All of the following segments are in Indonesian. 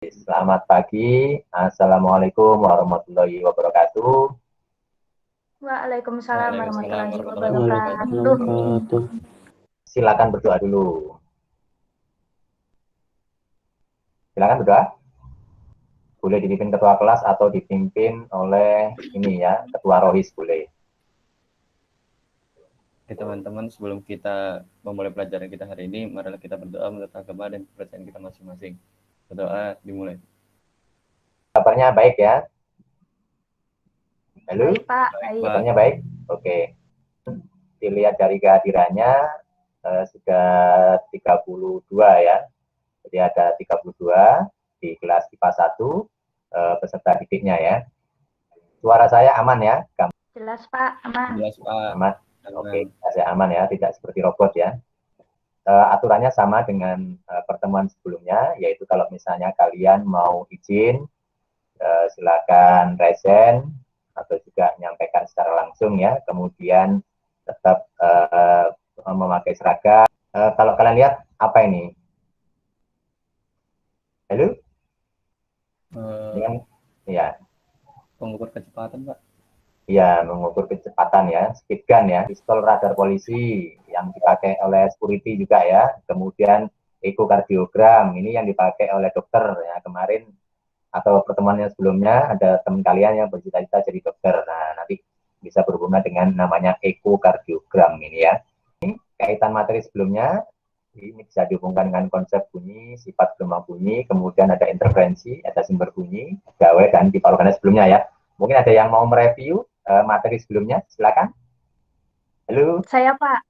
Selamat pagi. Assalamualaikum warahmatullahi wabarakatuh. Waalaikumsalam warahmatullahi Waalaikumsalam wabarakatuh. wabarakatuh. Silakan berdoa dulu. Silakan berdoa. Boleh dipimpin ketua kelas atau dipimpin oleh ini ya, ketua rohis boleh. Oke teman-teman, sebelum kita memulai pelajaran kita hari ini, marilah kita berdoa menurut agama dan kepercayaan kita masing-masing. Berdoa dimulai. Kabarnya baik ya? Halo? Baik, Pak. Baik. Kabarnya baik? Oke. Dilihat dari kehadirannya sudah 32 ya. Jadi ada 32 di kelas IPA 1 peserta didiknya ya. Suara saya aman ya? Jelas, Pak. Aman. Jelas, Pak. Aman. Oke, saya aman ya, tidak seperti robot ya. Aturannya sama dengan pertemuan sebelumnya, yaitu kalau misalnya kalian mau izin, silakan resen atau juga menyampaikan secara langsung ya. Kemudian tetap memakai seragam. Kalau kalian lihat apa ini? Halo? Ya. Pengukur kecepatan, Pak. Ya, mengukur kecepatan ya, speed gun ya, pistol radar polisi yang dipakai oleh security juga ya, kemudian ekokardiogram ini yang dipakai oleh dokter ya kemarin atau pertemuannya sebelumnya ada teman kalian yang bercita-cita jadi dokter. Nah, nanti bisa berhubungan dengan namanya ekokardiogram ini ya. Ini kaitan materi sebelumnya ini bisa dihubungkan dengan konsep bunyi, sifat gelombang bunyi, kemudian ada interferensi, ada sumber bunyi, gawai dan tipe organes sebelumnya ya. Mungkin ada yang mau mereview materi sebelumnya, silakan. Halo. Saya, Pak.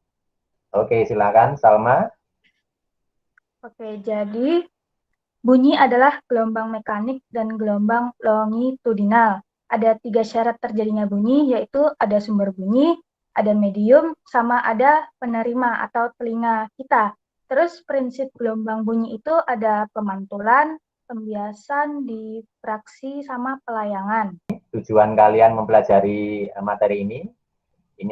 Oke, silakan Salma. Oke, jadi bunyi adalah gelombang mekanik dan gelombang longitudinal. Ada 3 syarat terjadinya bunyi, yaitu ada sumber bunyi, ada medium, sama ada penerima atau telinga kita. Terus prinsip gelombang bunyi itu ada pemantulan, pembiasan, difraksi, sama pelayangan. Tujuan kalian mempelajari materi ini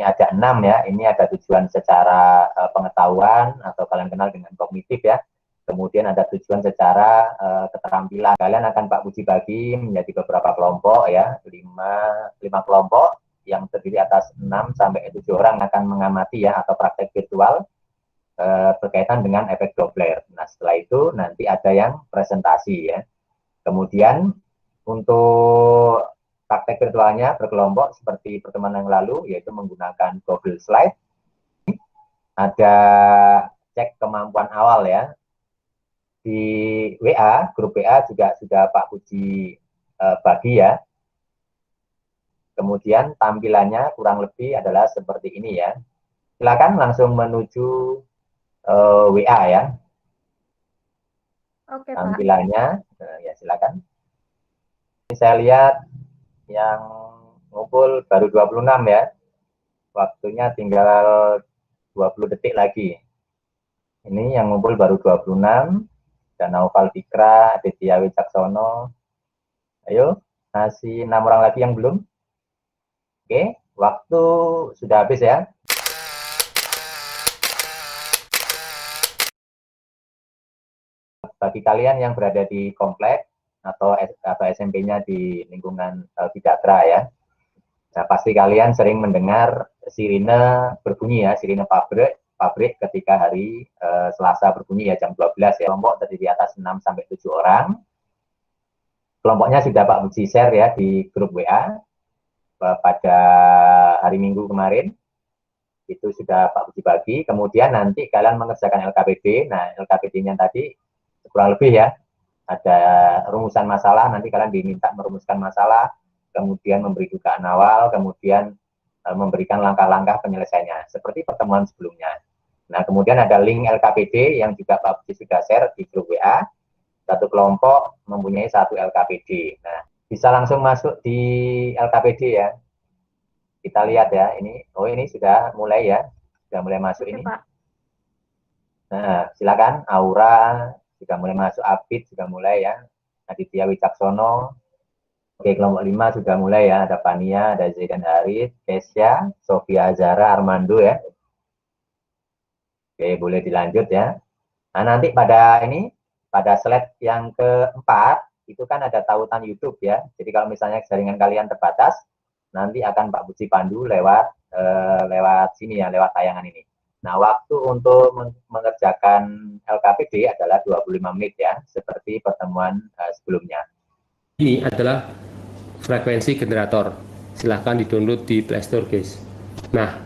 ada 6 ya. Ini ada tujuan secara pengetahuan atau kalian kenal dengan kognitif ya. Kemudian ada tujuan secara keterampilan. Kalian akan Pak Puji bagi menjadi beberapa kelompok ya, 5 kelompok yang terdiri atas 6 sampai 7 orang akan mengamati ya atau praktek virtual berkaitan dengan efek Doppler. Nah, setelah itu nanti ada yang presentasi ya. Kemudian untuk praktek virtualnya berkelompok seperti pertemuan yang lalu, yaitu menggunakan Google Slide. Ada cek kemampuan awal ya. Di WA, grup WA juga sudah Pak Puji bagi ya. Kemudian tampilannya kurang lebih adalah seperti ini ya. Silakan langsung menuju WA ya. Oke, tampilannya, ya silakan. Ini saya lihat yang ngumpul baru 26 ya. Waktunya tinggal 20 detik lagi. Ini yang ngumpul baru 26. Dan Naufal Fikra, Aditya Wicaksono. Ayo, masih 6 orang lagi yang belum. Oke, waktu sudah habis ya. Bagi kalian yang berada di komplek atau SMP-nya di lingkungan Bidakra ya, nah pasti kalian sering mendengar sirine berbunyi ya, sirine pabrik ketika hari Selasa berbunyi ya jam 12 ya. Kelompok terdiri atas 6 sampai 7 orang. Kelompoknya sudah Pak Puji share ya di grup WA pada hari Minggu kemarin. Itu sudah Pak Puji bagi. Kemudian nanti kalian mengerjakan LKPD. Nah, LKPD-nya tadi kurang lebih ya, ada rumusan masalah, nanti kalian diminta merumuskan masalah, kemudian memberi dugaan awal, kemudian memberikan langkah-langkah penyelesaiannya, seperti pertemuan sebelumnya. Nah, kemudian ada link LKPD yang juga Pak Puji sudah share di grup WA, satu kelompok mempunyai 1 LKPD. Nah, bisa langsung masuk di LKPD ya. Kita lihat ya, ini sudah mulai ya, sudah mulai masuk. Oke, ini. Pak. Nah, silakan Aura, sudah mulai masuk, Abid sudah mulai ya, Aditya Wicaksono. Oke, kelompok 5 sudah mulai ya, ada Fania, ada Zaidan Haris, Kesya, Sofia Azara, Armando ya. Oke, boleh dilanjut ya. Nah, nanti pada slide yang keempat, itu kan ada tautan YouTube ya. Jadi kalau misalnya jaringan kalian terbatas, nanti akan Pak Puji pandu lewat sini ya, lewat tayangan ini. Nah, waktu untuk mengerjakan LKPD adalah 25 menit ya, seperti pertemuan sebelumnya. Ini adalah frekuensi generator. Silahkan di-download di Play Store, guys. Nah,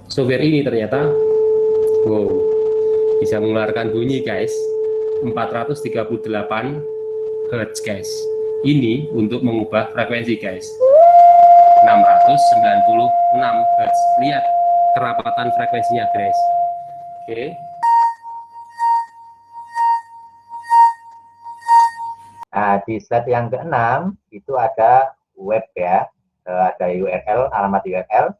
software ini ternyata bisa mengeluarkan bunyi, guys. 438 Hz, guys. Ini untuk mengubah frekuensi, guys. 696 Hz. Lihat kerapatan frekuensinya, guys. Oke. Nah, di slide yang ke-6 itu ada web ya, ada URL, alamat URL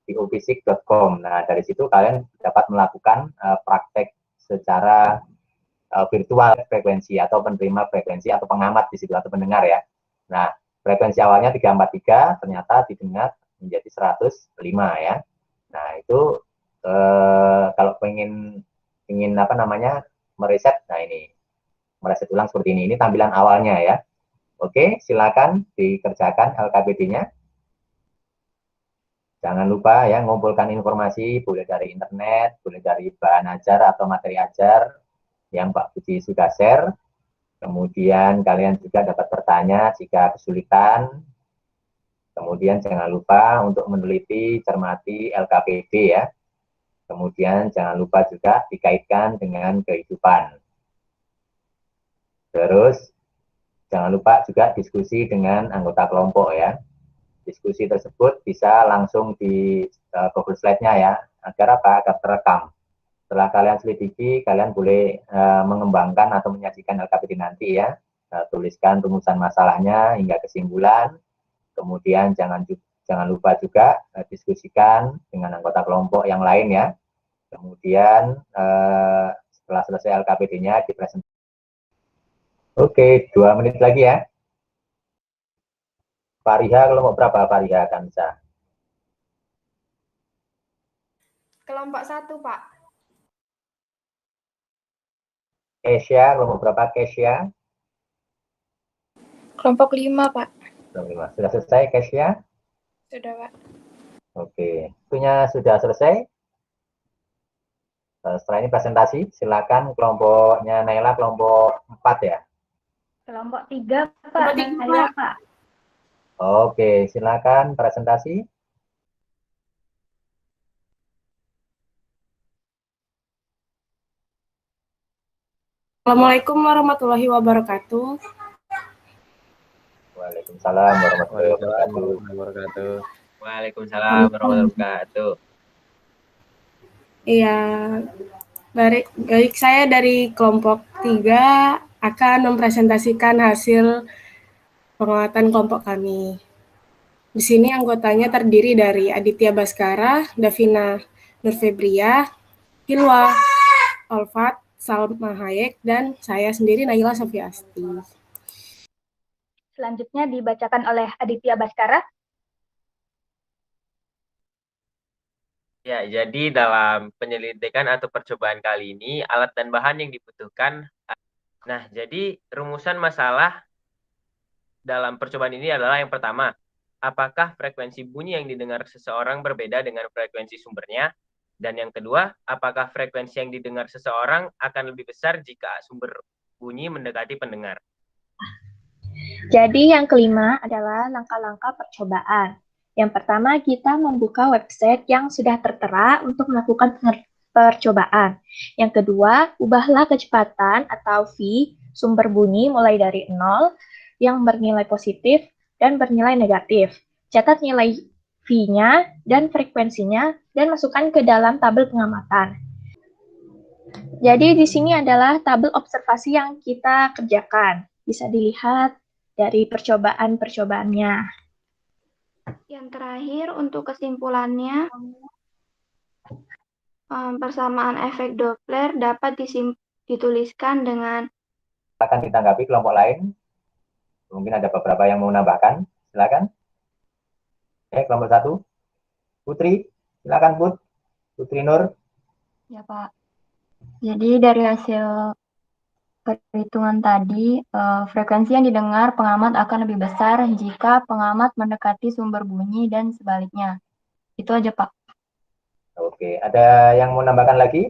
di opfisik.com. Nah, dari situ kalian dapat melakukan praktek secara virtual frekuensi atau penerima frekuensi atau pengamat di situ atau pendengar ya. Nah, frekuensi awalnya 343 ternyata didengar menjadi 105 ya. Nah, itu kalau ingin apa namanya mereset, nah ini mereset ulang seperti ini. Ini tampilan awalnya ya. Oke, silakan dikerjakan LKPD-nya. Jangan lupa ya, ngumpulkan informasi, boleh dari internet, boleh dari bahan ajar atau materi ajar yang Pak Puji sudah share. Kemudian kalian juga dapat bertanya jika kesulitan. Kemudian jangan lupa untuk meneliti, cermati LKPD ya. Kemudian jangan lupa juga dikaitkan dengan kehidupan. Terus jangan lupa juga diskusi dengan anggota kelompok ya. Diskusi tersebut bisa langsung di Google Slide-nya ya, agar apa? Agar terekam. Setelah kalian selidiki, kalian boleh mengembangkan atau menyajikan LKPD nanti ya. Tuliskan rumusan masalahnya hingga kesimpulan. Kemudian jangan lupa juga diskusikan dengan anggota kelompok yang lain ya. Kemudian setelah selesai LKPD-nya dipresentasikan. Oke, 2 menit lagi ya. Fariha kelompok berapa Fariha Kansa? Kelompok 1, Pak. Kesya kelompok berapa Kesya? Kelompok 5, Pak. Kelompok 5. Sudah selesai Kesya? Sudah, Pak. Oke, waktunya sudah selesai. Setelah ini presentasi, silakan kelompoknya Naila kelompok 4 ya. Kelompok 3, Pak. Saya, Pak. Oke, silakan presentasi. Assalamualaikum warahmatullahi wabarakatuh. Waalaikumsalam warahmatullahi wabarakatuh. Waalaikumsalam warahmatullahi wabarakatuh. Iya, baik saya dari kelompok 3 akan mempresentasikan hasil penguatan kelompok kami. Di sini anggotanya terdiri dari Aditya Baskara, Davina Nurfebria, Hilwa Olfat, Salma Hayek, dan saya sendiri Naila Sofiasti. Selanjutnya dibacakan oleh Aditya Baskara. Ya, jadi dalam penyelidikan atau percobaan kali ini, alat dan bahan yang dibutuhkan. Nah, jadi rumusan masalah dalam percobaan ini adalah yang pertama, apakah frekuensi bunyi yang didengar seseorang berbeda dengan frekuensi sumbernya? Dan yang kedua, apakah frekuensi yang didengar seseorang akan lebih besar jika sumber bunyi mendekati pendengar? Jadi yang kelima adalah langkah-langkah percobaan. Yang pertama, kita membuka website yang sudah tertera untuk melakukan percobaan. Yang kedua, ubahlah kecepatan atau V sumber bunyi mulai dari 0 yang bernilai positif dan bernilai negatif. Catat nilai V-nya dan frekuensinya dan masukkan ke dalam tabel pengamatan. Jadi di sini adalah tabel observasi yang kita kerjakan. Bisa dilihat dari percobaan-percobaannya. Yang terakhir, untuk kesimpulannya, persamaan efek Doppler dapat dituliskan dengan... Silakan ditanggapi kelompok lain. Mungkin ada beberapa yang mau menambahkan. Silakan. Kelompok 1. Putri, silakan Putri Nur. Ya, Pak. Jadi dari hasil perhitungan tadi, frekuensi yang didengar pengamat akan lebih besar jika pengamat mendekati sumber bunyi dan sebaliknya. Itu aja, Pak. Oke, ada yang mau nambahkan lagi?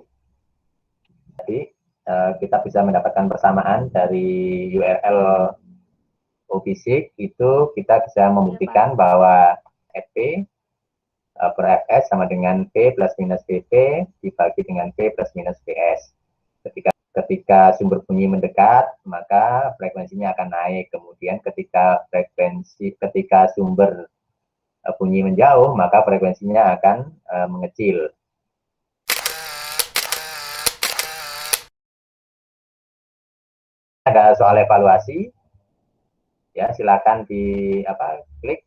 Jadi, kita bisa mendapatkan persamaan dari URL OBISIC, itu kita bisa membuktikan bahwa FP per Fs sama dengan P plus minus Vp dibagi dengan P plus minus Vs. Ketika sumber bunyi mendekat, maka frekuensinya akan naik. Kemudian ketika sumber bunyi menjauh, maka frekuensinya akan mengecil. Ada soal evaluasi, ya silakan klik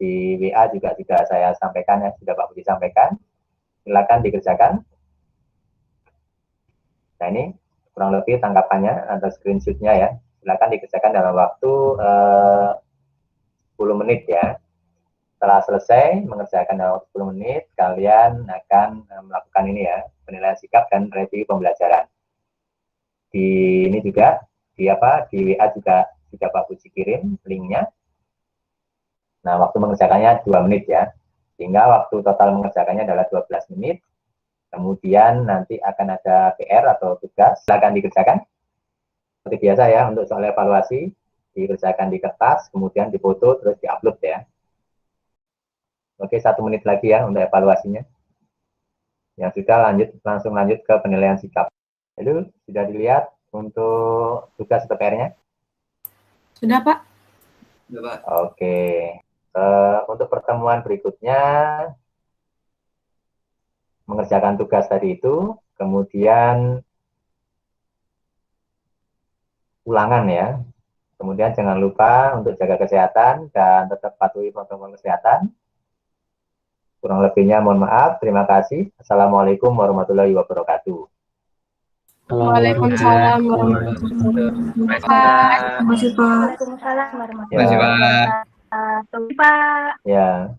di WA juga saya sampaikan, ya sudah Pak Budi sampaikan. Silakan dikerjakan. Nah, ini kurang lebih tanggapannya atau screenshot-nya ya. Silakan dikerjakan dalam waktu 10 menit ya. Setelah selesai mengerjakan dalam waktu 10 menit, kalian akan melakukan ini ya, penilaian sikap dan review pembelajaran. Di ini juga di WA juga Pak Budi kirim linknya. Nah, waktu mengerjakannya 2 menit ya. Sehingga waktu total mengerjakannya adalah 12 menit. Kemudian nanti akan ada PR atau tugas, silakan dikerjakan. Seperti biasa ya, untuk soal evaluasi, dikerjakan di kertas, kemudian difoto, terus diupload ya. Oke, 1 menit lagi ya untuk evaluasinya. Yang sudah langsung lanjut ke penilaian sikap. Lalu, sudah dilihat untuk tugas atau PR-nya? Sudah, Pak? Sudah, Pak. Oke. Untuk pertemuan berikutnya, mengerjakan tugas tadi itu, kemudian ulangan ya. Kemudian jangan lupa untuk jaga kesehatan dan tetap patuhi protokol kesehatan. Kurang lebihnya mohon maaf. Terima kasih. Assalamualaikum warahmatullahi wabarakatuh. Waalaikumsalam warahmatullahi wabarakatuh. Waalaikumsalam warahmatullahi Ya. wabarakatuh. Pak. Ya.